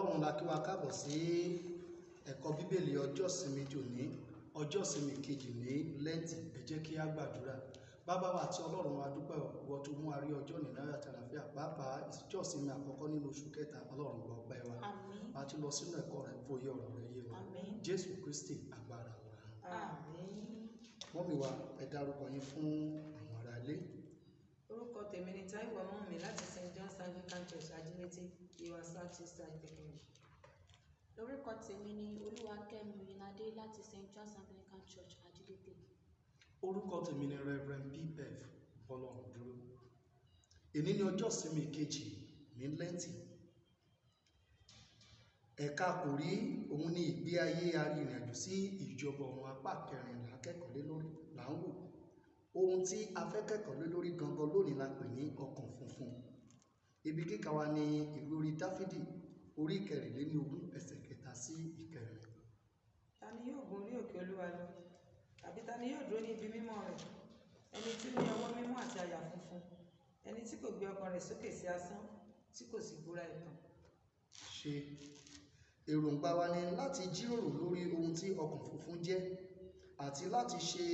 Ọlọ́run la kí wa káàbọ̀ sí ẹ̀kọ́ Bíbélì ọjọ́ ìsinmi tòní, ọjọ́ ìsinmi kejì ní Lẹ́ǹtì. Ẹ jẹ́ kí a gbàdúrà. Bàbá wa àti Ọlọ́run wa dúpẹ́ ìwọ tó mú a rí ọjọ́ ní láyọ̀ àti àlàáfíà. Pàápàá ìjọ́ ìsinmi àkọ́kọ́ nínú oṣù kẹta, Ọlọ́run gbọ́ ọpẹ́ wa. Àmín. A ti lọ sínú ẹ̀kọ́ rẹ̀ fòye ọ̀rọ̀ rẹ̀ yé wa. Àmín. Jésù Kristi agbára wa. Àmín. Mọ́mì wa, ẹ dárúkọ yín fún àwọn ará ilé. Orúkọ tèmi ni Taiwo Omowunmi láti St. John's Anglican Church Ajílété, Yewa-DM. Orúkọ tèmi ni Oluwakemi Oyinlade láti St. John's Anglican Church Archdeaconry. Orúkọ tèmi ni Revd Ph.D. Bọ́lọ́run dúró. Èní ni ọjọ́ ìsinmi kejì ní Lẹ́ǹtì. Ẹ̀ka àkòrí òun ni ìgbé ayé arìnrìnàjò sí ìjọba ọ̀run apá kẹrìnlá kẹ́kọ̀ọ́ lé lórí là ń wò. Ohun tí a fẹ́ kẹ́kọ̀ọ́ lé lórí gangan lónìí la pè ní ọkàn funfun. Ibi kíkà wa ni ìwé orí Dáfídì orí 24 ẹsẹ̀ 3 sí 4. Ta ni yóò gun orí òkè Olúwa lọ? Tàbí ta ni yóò dúró ní ibi mímọ́ rẹ̀? Ẹni tí ó ní ọwọ́ mímọ́ àti àyà funfun, ẹni tí kò gbé ọkàn rẹ̀ sókè sí asán, tí kò sì búra ẹ̀tàn. Ṣe èròǹgbà wa ni láti jíròrò lórí ohun tí ọkàn funfun jẹ́ àti láti ṣe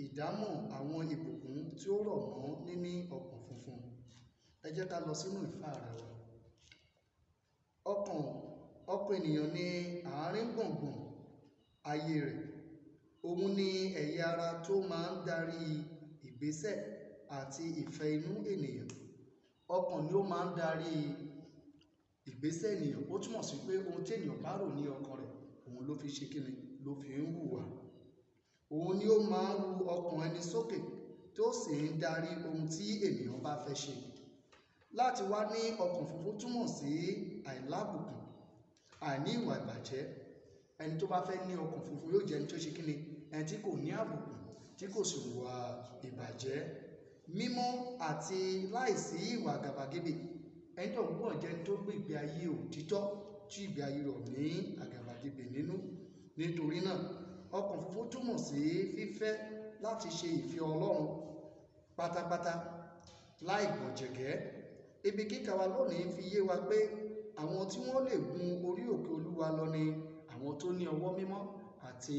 ìdámọ̀ àwọn ìbùkún tí ó rọ̀ mọ́ níní ọkàn funfun. Ẹ jẹ́ ká lọ sínú ìfáàrà wa. Ọkàn ènìyàn ni àárín gbùngbùn ayé rẹ̀. Òun ni ẹ̀yà ara tó máa ń darí ìgbésẹ̀ àti ìfẹ́ inú ènìyàn. Ọkàn ni ó máa ń darí ìgbésẹ̀ ènìyàn. Ó túmọ̀ sí pé ohun tí ènìyàn bá rò ní ọkàn rẹ̀, òun ló fi ṣe kíni, ló fi ń hùwà. Òun ni ó máa ń ru ọkàn ẹni sókè tó sì ń darí ohun tí ènìyàn bá fẹ́ ṣe. Láti wá ní ọkàn funfun túmọ̀ sí àìlábùkún, àìní ìwà ìbàjẹ́. Ẹni tó bá fẹ́ ní ọkàn funfun yóò jẹ́ ẹni tó ṣe kíni, ẹni tí kò ní àbùkù, tí kò sì hùwà ìbàjẹ́. Mímọ́ àti láìsí ìwà àgàbàgebè. Ẹni tó ń gbọ́ jẹ́ ẹni tó gbé ìgbé ayé òtítọ́ tí ìgbé ayé rẹ̀ ní àgàbàgebè nínú. Nítorí náà, ọkàn funfun túmọ̀ sí fífẹ́ láti ṣe ìfẹ́ Ọlọ́run pátápátá láì gbọ̀jẹ̀gẹ́. Ibi kíkà wa lónìí fi yé wa pé àwọn tí wọ́n lè gun orí òkè Olúwa lọ ni àwọn tó ní ọwọ́ mímọ́ àti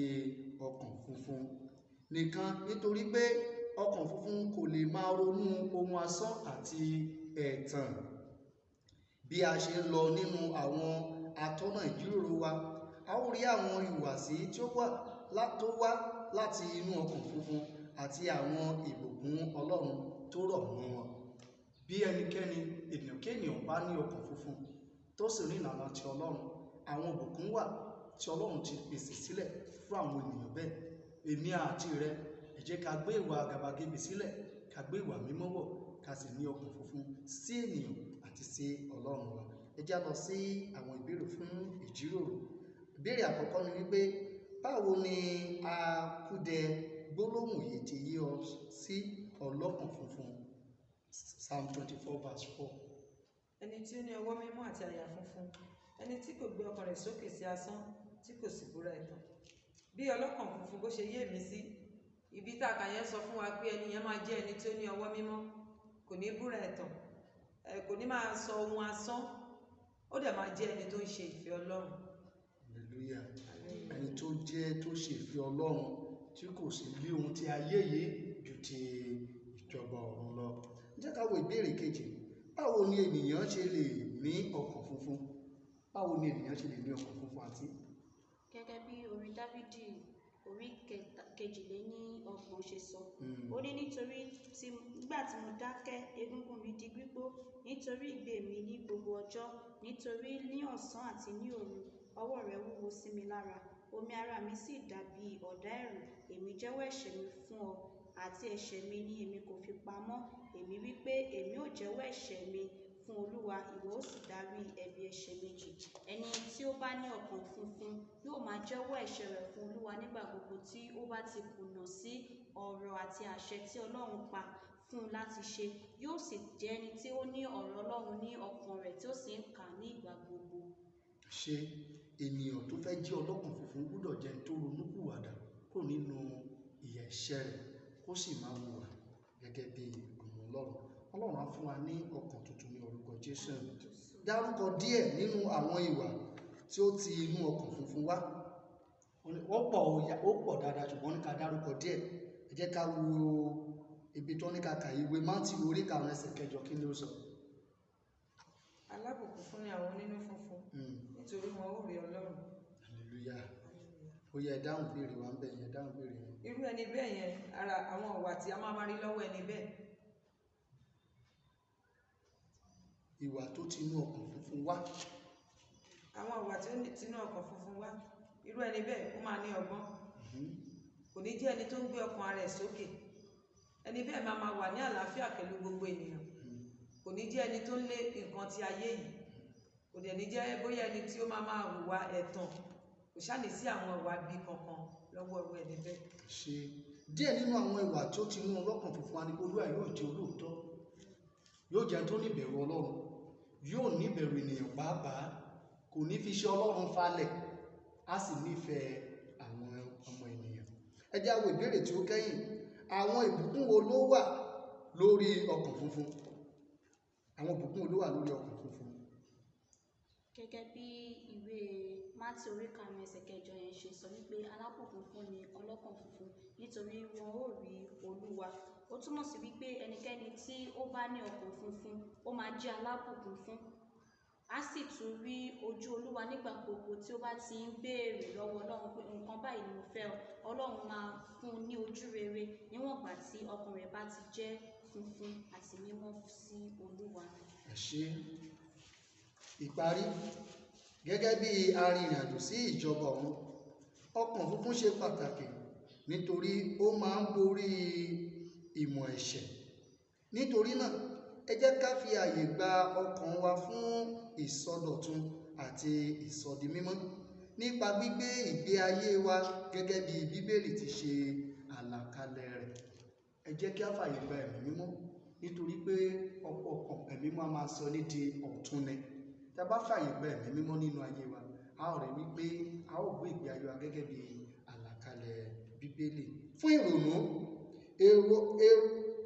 ọkàn funfun nìkan, nítorí pé ọkàn funfun kò lè máa ronú ohun asán àti ẹ̀tàn. Bí a ṣe ń lọ nínú àwọn atọ́nà ìjíròrò wa, a ó rí àwọn ìhùwàsí tí ó wá láti inú ọkàn funfun àti àwọn ìbùkún Ọlọ́run tó rọ̀ mọ́ wọn. Bí ẹnikẹ́ni ènìyàn kéènìyàn bá ní ọkàn funfun tó sì rí ìlànà ti Ọlọ́run, àwọn ìbùkún wà tí Ọlọ́run ti pèsè sílẹ̀ fún àwọn ènìyàn bẹ́ẹ̀. Èmi àti rẹ, ẹ jẹ́ ká gbé ìwà àgàbàgebè sílẹ̀, ká gbé ìwà mímọ́ wọ̀, ká sì ní ọkàn funfun sí ènìyàn àti sí Ọlọ́run wa. Ẹ já lọ sí àwọn ìbéèrè fún ìjíròrò. Ìbéèrè àkọ́kọ́ ni wípé báwo ni àkùdẹ gbólóhùn yìí ti yé ọ sí ọlọ́kàn funfun? Psalm 24:4. Ẹni tí ó ní ọwọ́ mímọ́ àti àyà funfun, ẹni tí kò gbé ọkàn rẹ̀ sókè sí asán, tí kò sì búra ẹ̀tàn. Bí ọlọ́kàn funfun bó ṣe yé mi sí, ibi tá a kà yẹn sọ fún wa pé ẹni yẹn máa jẹ́ ẹni tí ó ní ọwọ́ mímọ́, kò ní búra ẹ̀tàn, kò ní máa sọ ohun asán, ó dẹ̀ máa jẹ́ ẹni tó ń ṣe ìfẹ́ Ọlọ́run. Hallelujah. Ẹni tó jẹ́ tó ṣe ìfẹ́ Ọlọ́run tí kò sì lé ohun tí ayé yìí ju ti ìjọba ọ̀run lọ. Jẹ́ ká wo ìbéèrè kejì. Báwo ni ènìyàn ṣe lè ní ọkàn funfun? Báwo ni ènìyàn ṣe lè ní ọkàn funfun àti? Gẹ́gẹ́ bí orin Dáfídì orí 22 ṣe sọ. Ó ní nítorí nígbà tí mo dákẹ́, egungun mi di gbígbó, nítorí ìgbé mi ní gbogbo ọjọ́, nítorí ní ọ̀sán àti ní òru, ọwọ́ rẹ wúwo sí mi lára, omi ara mi sì dàbí ọ̀dà ẹ̀rù. Èmi jẹ́wọ́ ẹ̀ṣẹ̀ mi fún ọ, àti ẹ̀ṣẹ̀ mi ni èmi kò fi pamọ́. Èmi wí pé èmi ò jẹ́wọ́ ẹ̀ṣẹ̀ mi fún Olúwa, ìwọ ó sì dárí ẹ̀bi ẹ̀ṣẹ̀ mi jì. Ẹni tí ó bá ní ọkàn funfun yóò máa jẹ́wọ́ ẹ̀ṣẹ̀ rẹ̀ fún Olúwa nígbà gbogbo tí ó bá ti kùnà sí ọ̀rọ̀ àti àṣẹ tí Ọlọ́run pa fún un láti ṣe. Yóò sì jẹ́ ẹni tí ó ní ọ̀rọ̀ Ọlọ́run ní ọkàn rẹ̀ tí ó sì ń kà á ní ìgbà gbogbo. Ṣé ènìyàn tó fẹ́ jẹ́ ọlọ́kàn funfun gbọ́dọ̀ jẹ́ ẹni tó ronúpìwàdà kúrò nínú ìyà ẹ̀ṣẹ̀ rẹ̀, kó sì máa hùwà gẹ́gẹ́ bí ọmọ Ọlọ́run. Ọlọ́run á fún wa ní ọkàn tuntun ní orúkọ Jésù. dárúkọ díẹ̀ nínú àwọn ìwà tí ó ti inú ọkàn funfun wá. Ó pọ̀ dáadáa, ṣùgbọ́n ní ká dárúkọ díẹ̀. Ẹ jẹ́ ká wo ibi tó ní ká kà ìwé Mátíù orí 5 ẹsẹ̀ 8 kí ni ó sọ. Alábùkún fún ni àwọn onínú funfun, nítorí wọn ó rí Ọlọ́run. Hallelujah. Ó yẹ dáhùn béèrè wa ń bẹ̀ yẹn, dáhùn béèrè yẹn. Irú ẹni bẹ́ẹ̀ yẹn, ara àwọn ìwà tí a máa rí lọ́wọ́ ẹni bẹ́ẹ̀. Ìwà tó ti inú ọkàn funfun wá. Àwọn ìwà tí ó ti inú ọkàn funfun wá. Irú ẹni bẹ́ẹ̀ ó máa ní ọgbọ́n. Kò ní jẹ́ ẹni tó ń gbé ọkàn rẹ̀ sókè. Ẹni bẹ́ẹ̀ máa wà ní àlàáfíà pẹ̀lú gbogbo ènìyàn. Kò ní jẹ́ ẹni tó ń lé nǹkan ti ayé yìí. Kò dẹ̀ ní jẹ́ bóyá ẹni tí ó máa hùwà ẹ̀tàn. Kò ṣáàní sí àwọn ìwà bí kankan lọ́wọ́ irú ẹni bẹ́ẹ̀. Ṣe díẹ̀ nínú àwọn ìwà tí ó ti inú ọlọ́kàn funfun wa ni Olúwa yóò jẹ́ olóòótọ́. Yóò jẹ́ tó níbẹ̀rù Ọlọ́run. Yóò níbẹ̀rù ènìyàn pàápàá. Kò ní fi iṣẹ́ Ọlọ́run falẹ̀. A sì nífẹ̀ẹ́ àwọn ọmọ ènìyàn. Ẹ jẹ́ á wo ìbéèrè tí ó kẹ́yìn. Àwọn ìbùkún wo ló wà lórí ọkàn funfun? Àwọn ìbùkún wo ló wà lórí ọkàn funfun? Gẹ́gẹ́ bí ìwé Mátíù orí 5 ẹsẹ̀ 8 yẹn ṣe sọ wípé alábùkún fún ni ọlọ́kàn funfun nítorí wọn ó rí Olúwa. Ó túmọ̀ sí wípé ẹnikẹ́ni tí ó bá ní ọkàn funfun ó máa jẹ́ alábùkún fún. A sì tún rí ojú Olúwa nígbà gbogbo tí ó bá ti ń béèrè lọ́wọ́ Ọlọ́run pé nǹkan báyìí ni mo fẹ́ o. Ọlọ́run máa fún un ní ojú rere níwọ̀n ìgbà tí ọkàn rẹ̀ bá ti jẹ́ funfun àti mímọ́ sí Olúwa. Ẹ ṣé. Ìparí, gẹ́gẹ́ bí arìnrìnàjò sí ìjọba ọ̀run, ọkàn funfun ṣe pàtàkì nítorí ó máa ń borí ìmọ̀ ẹ̀ṣẹ̀. Nítorí náà, ẹ jẹ́ ká fi àyè gba ọkàn wa fún ìsọdọ̀tun àti ìsọdimímọ́ nípa gbígbé ìgbé ayé wa gẹ́gẹ́ bí Bíbélì ti ṣe àlàkalẹ̀ rẹ̀. Ẹ jẹ́ kí á fàyè gba ẹ̀mí mímọ́ nítorí pé ọkàn ẹ̀mí mímọ́ máa sọ ní di ọ̀tun ni. Tí a bá fàyè gba ẹ̀mí mímọ́ nínú ayé wa, a ó rí wípé a ó gbé ìgbé ayé wa gẹ́gẹ́ bí àlàkalẹ̀ Bíbélì. Fún ìrònú,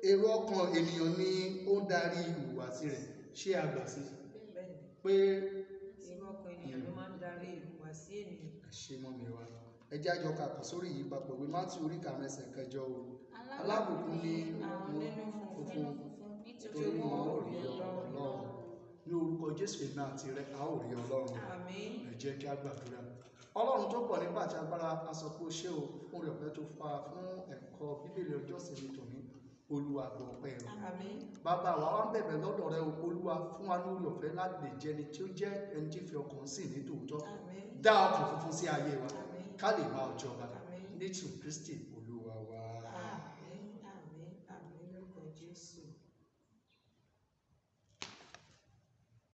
èrò ọkàn ènìyàn ni ó ń darí ìhùwàsí rẹ̀. Ṣé a gbà sí? Pé èrò ọkàn ènìyàn ló máa ń darí ìhùwàsí ènìyàn. Ṣé mọ́ mi wá? Ẹ jẹ́ á jọ ká kọ sórí yìí papọ̀ ìwé Mátíù orí 5 ẹsẹ̀ 8 o. Alábùkún ni àwọn onínú funfun nítorí wọn ó rí Ọlọ́run. Ní orúkọ Jésù èmi àti rẹ, a ó rí Ọlọ́run. Àmín. Ẹ jẹ́ kí á gbàdúrà. Ọlọ́run tó pọ̀ nípa àti agbára, a sọ pé o ṣé o fún rẹ̀ ọ̀fẹ́ tó fà fún ẹ̀kọ́ Bíbélì ọjọ́ ìsinmi tòní. Olúwa gbọ́ ọpẹ́ rẹ. Àmín. Bàbá wa wá ń bẹ̀bẹ̀ lọ́dọ̀ rẹ o. Olúwa fún wa lórí ọ̀fẹ́ láti lè jẹ́ ẹni tí ó jẹ́ ẹni tí fi ọkàn sìn ní tòótọ́. Àmín. Dá ọkàn funfun sí ayé wa. Àmín. Ká lè bá ọ jọba. Àmín. Ní Jésù Kristi Olúwa wa.